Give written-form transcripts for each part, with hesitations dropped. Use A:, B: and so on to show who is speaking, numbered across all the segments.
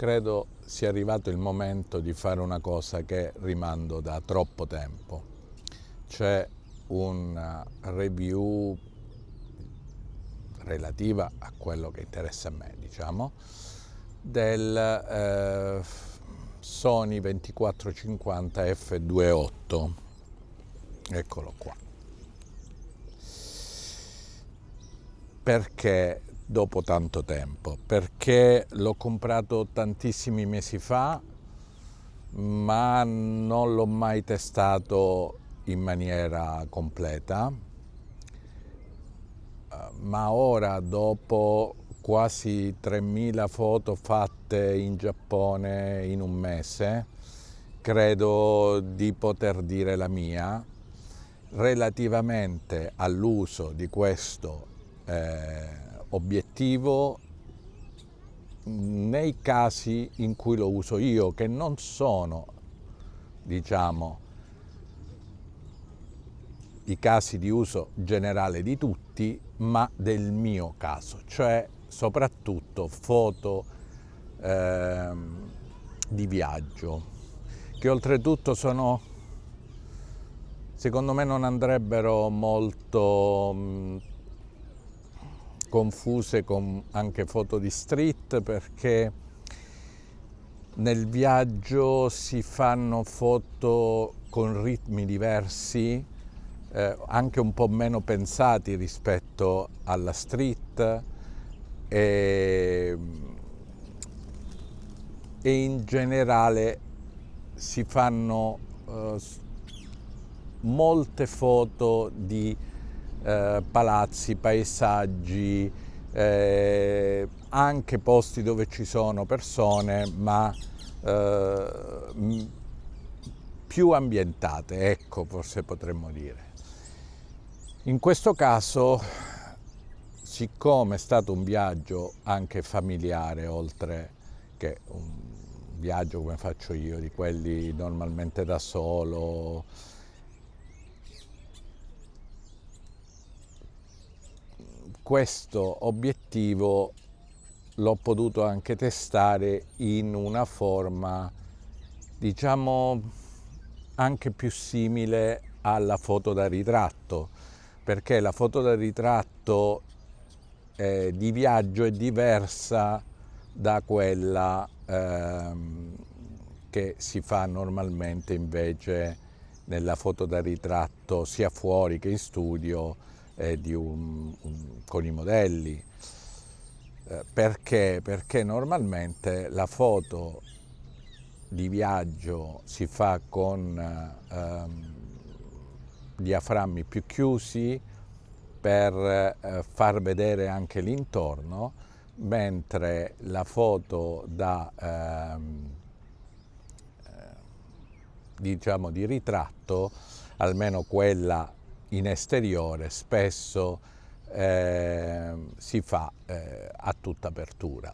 A: credo sia arrivato il momento di fare una cosa che rimando da troppo tempo. C'è una review relativa a quello che interessa a me, diciamo, del Sony 2450 f2.8. Eccolo qua. Perché dopo tanto tempo? Perché l'ho comprato tantissimi mesi fa, ma non l'ho mai testato in maniera completa. Ma ora, dopo quasi 3000 foto fatte in Giappone in un mese, credo di poter dire la mia relativamente all'uso di questo obiettivo nei casi in cui lo uso io, che non sono, diciamo, i casi di uso generale di tutti, ma del mio caso, cioè soprattutto foto di viaggio, che oltretutto sono, secondo me, non andrebbero molto confuse con anche foto di street, perché nel viaggio si fanno foto con ritmi diversi, anche un po' meno pensati rispetto alla street, e in generale si fanno molte foto di palazzi, paesaggi, anche posti dove ci sono persone, ma più ambientate, ecco, forse potremmo dire. In questo caso, siccome è stato un viaggio anche familiare, oltre che un viaggio come faccio io, di quelli normalmente da solo, questo obiettivo l'ho potuto anche testare in una forma, diciamo, anche più simile alla foto da ritratto, perché la foto da ritratto di viaggio è diversa da quella che si fa normalmente invece nella foto da ritratto sia fuori che in studio con i modelli. Perché? Perché normalmente la foto di viaggio si fa con diaframmi più chiusi per far vedere anche l'intorno, mentre la foto diciamo di ritratto, almeno quella in esteriore, spesso si fa a tutta apertura,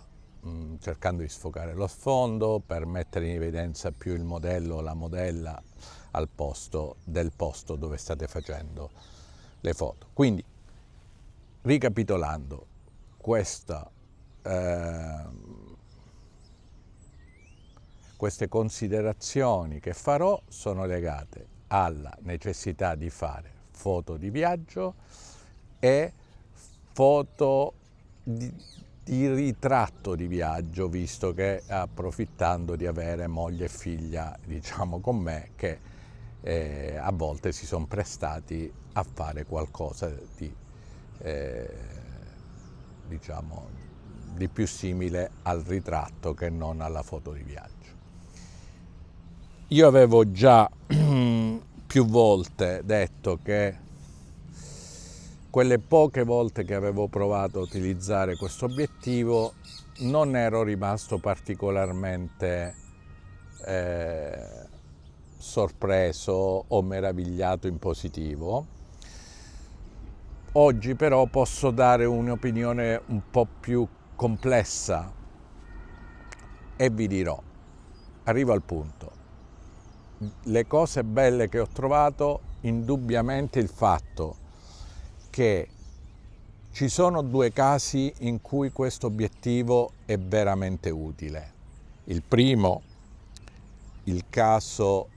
A: cercando di sfocare lo sfondo per mettere in evidenza più il modello o la modella al posto del posto dove state facendo le foto. Quindi, ricapitolando, queste considerazioni che farò sono legate alla necessità di fare foto di viaggio e foto di ritratto di viaggio, visto che approfittando di avere moglie e figlia, diciamo, con me, che a volte si sono prestati a fare qualcosa di diciamo di più simile al ritratto che non alla foto di viaggio. Io avevo già più volte detto che quelle poche volte che avevo provato a utilizzare questo obiettivo non ero rimasto particolarmente sorpreso o meravigliato in positivo. Oggi però posso dare un'opinione un po' più complessa e vi dirò, arrivo al punto. Le cose belle che ho trovato, indubbiamente il fatto che ci sono due casi in cui questo obiettivo è veramente utile. Il primo, il caso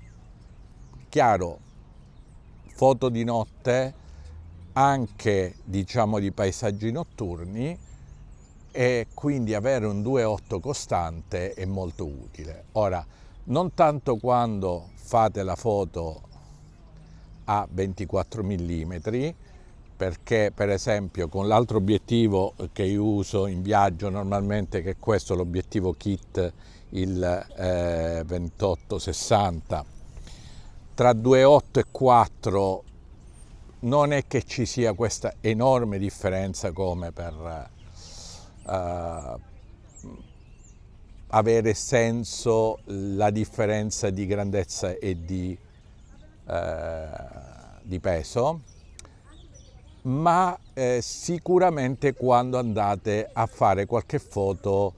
A: chiaro, foto di notte, anche diciamo di paesaggi notturni, e quindi avere un 2.8 costante è molto utile. Ora, non tanto quando fate la foto a 24 mm, perché per esempio con l'altro obiettivo che io uso in viaggio normalmente, che è questo, l'obiettivo kit, il 28-60, tra 2.8 e 4 non è che ci sia questa enorme differenza come per avere senso la differenza di grandezza e di peso, ma sicuramente quando andate a fare qualche foto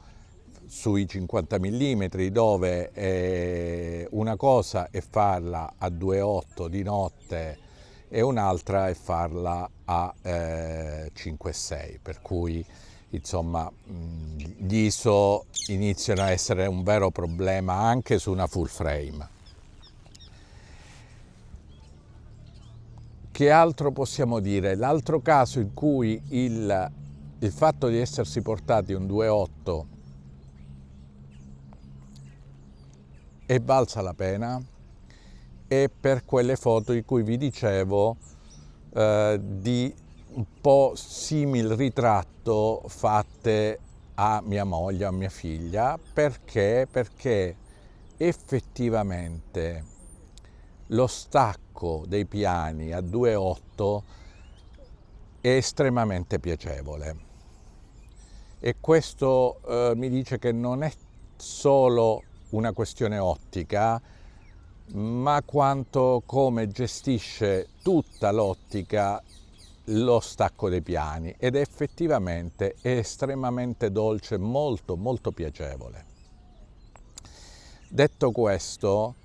A: sui 50 mm, dove una cosa è farla a 2.8 di notte e un'altra è farla a 5.6, per cui insomma gli ISO iniziano a essere un vero problema anche su una full frame. Che altro possiamo dire? L'altro caso in cui il fatto di essersi portati un 2.8 è valsa la pena è per quelle foto di cui vi dicevo, di un po' simil ritratto fatte a mia moglie, a mia figlia. Perché? Perché effettivamente lo stacco dei piani a 2.8 è estremamente piacevole, e questo mi dice che non è solo una questione ottica, ma quanto come gestisce tutta l'ottica lo stacco dei piani, ed effettivamente è estremamente dolce, molto molto piacevole. Detto questo,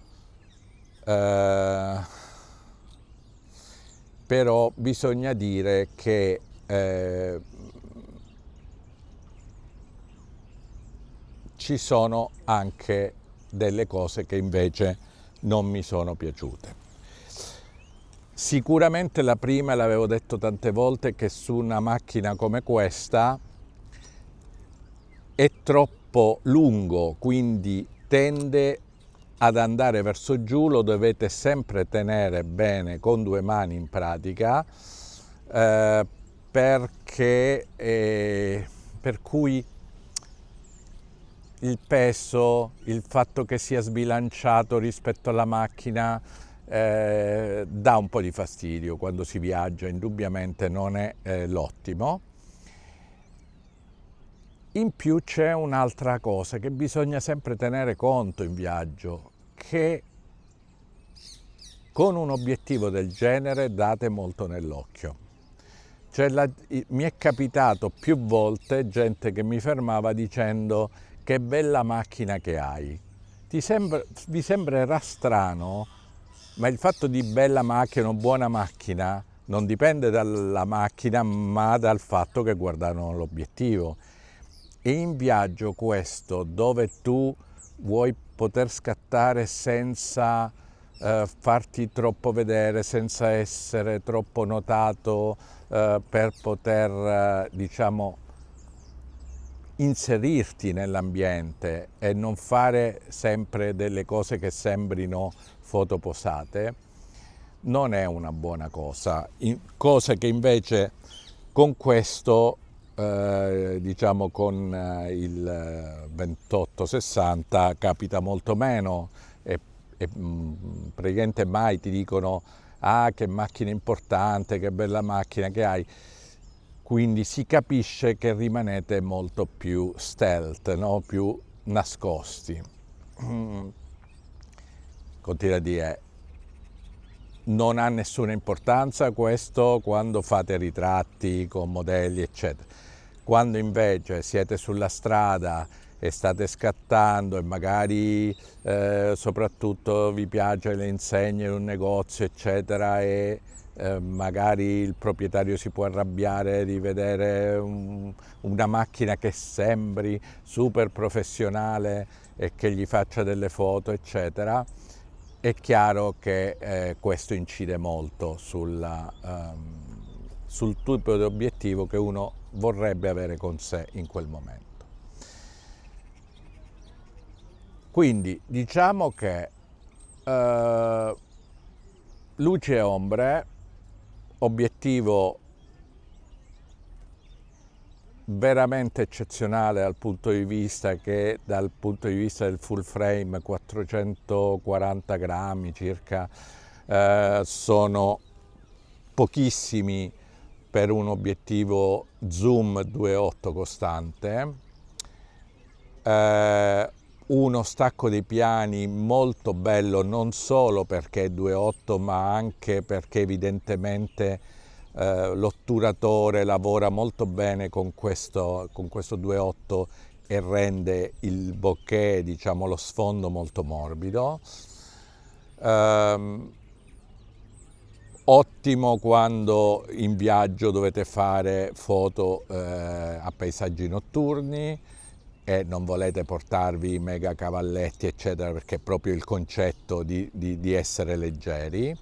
A: però bisogna dire che ci sono anche delle cose che invece non mi sono piaciute. Sicuramente la prima, l'avevo detto tante volte, che su una macchina come questa è troppo lungo, quindi tende ad andare verso giù, lo dovete sempre tenere bene con due mani in pratica, perché per cui il peso, il fatto che sia sbilanciato rispetto alla macchina dà un po' di fastidio quando si viaggia, indubbiamente non è l'ottimo. In più c'è un'altra cosa che bisogna sempre tenere conto in viaggio, che con un obiettivo del genere date molto nell'occhio. Mi è capitato più volte gente che mi fermava dicendo: che bella macchina che hai. Vi sembrerà strano, ma il fatto di bella macchina o buona macchina non dipende dalla macchina, ma dal fatto che guardano l'obiettivo. E in viaggio questo, dove tu vuoi poter scattare senza farti troppo vedere, senza essere troppo notato, per poter diciamo inserirti nell'ambiente e non fare sempre delle cose che sembrino foto posate, non è una buona cosa. Cosa che invece con questo diciamo con il 28-60 capita molto meno, e praticamente mai ti dicono: ah, che macchina importante, che bella macchina che hai. Quindi si capisce che rimanete molto più stealth, no? Più nascosti. Continua a dire, non ha nessuna importanza questo quando fate ritratti con modelli eccetera. Quando invece siete sulla strada e state scattando e magari soprattutto vi piace le insegne in un negozio eccetera, e magari il proprietario si può arrabbiare di vedere una macchina che sembri super professionale e che gli faccia delle foto, eccetera. È chiaro che questo incide molto sul tipo di obiettivo che uno vorrebbe avere con sé in quel momento. Quindi diciamo che luce e ombre, obiettivo veramente eccezionale dal punto di vista del full frame, 440 grammi circa, sono pochissimi per un obiettivo zoom 2.8 costante, uno stacco dei piani molto bello, non solo perché è 2.8 ma anche perché evidentemente l'otturatore lavora molto bene con questo 2.8 e rende il bokeh, diciamo, lo sfondo molto morbido. Ottimo quando in viaggio dovete fare foto a paesaggi notturni e non volete portarvi i mega cavalletti, eccetera, perché è proprio il concetto di essere leggeri.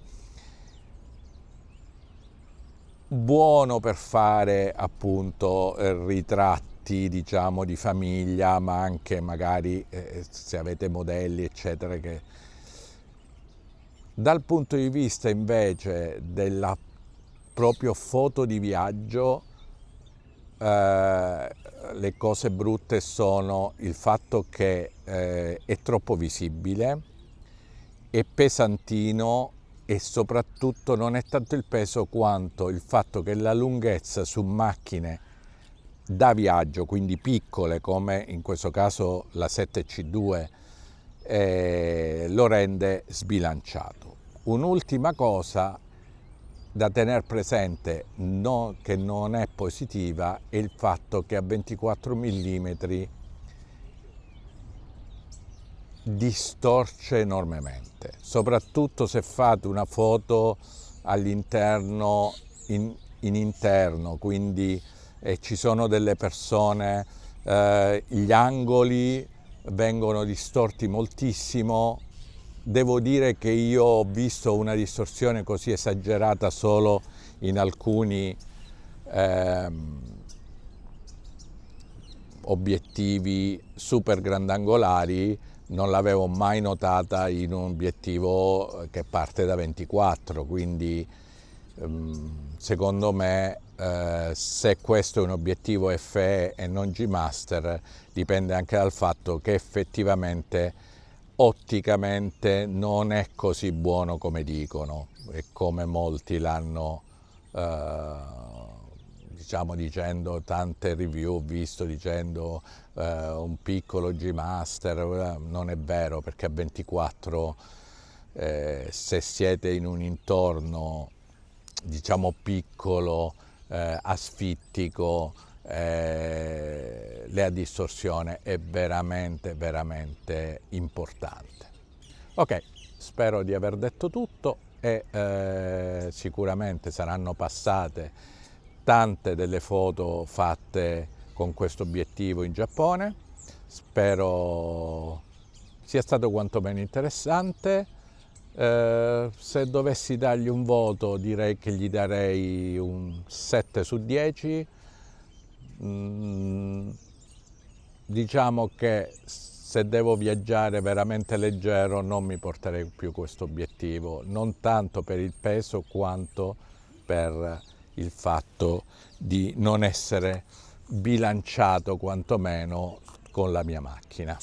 A: Buono per fare appunto ritratti, diciamo, di famiglia, ma anche magari se avete modelli, eccetera. Che dal punto di vista invece della proprio foto di viaggio, le cose brutte sono il fatto che è troppo visibile, è pesantino e soprattutto non è tanto il peso quanto il fatto che la lunghezza su macchine da viaggio, quindi piccole come in questo caso la 7C2, lo rende sbilanciato. Un'ultima cosa da tenere presente, che non è positiva, è il fatto che a 24 mm distorce enormemente, soprattutto se fate una foto all'interno, in interno, quindi ci sono delle persone, gli angoli vengono distorti moltissimo. Devo dire che io ho visto una distorsione così esagerata solo in alcuni obiettivi super grandangolari, non l'avevo mai notata in un obiettivo che parte da 24, quindi secondo me se questo è un obiettivo FE e non G-Master dipende anche dal fatto che effettivamente otticamente non è così buono come dicono e come molti l'hanno diciamo dicendo, tante review ho visto dicendo un piccolo G-Master, non è vero, perché a 24 se siete in un intorno diciamo piccolo, asfittico, la distorsione è veramente veramente importante. Ok, spero di aver detto tutto e sicuramente saranno passate tante delle foto fatte con questo obiettivo in Giappone. Spero sia stato quantomeno interessante. Se dovessi dargli un voto direi che gli darei un 7 su 10. Diciamo che se devo viaggiare veramente leggero non mi porterei più questo obiettivo, non tanto per il peso quanto per il fatto di non essere bilanciato quantomeno con la mia macchina.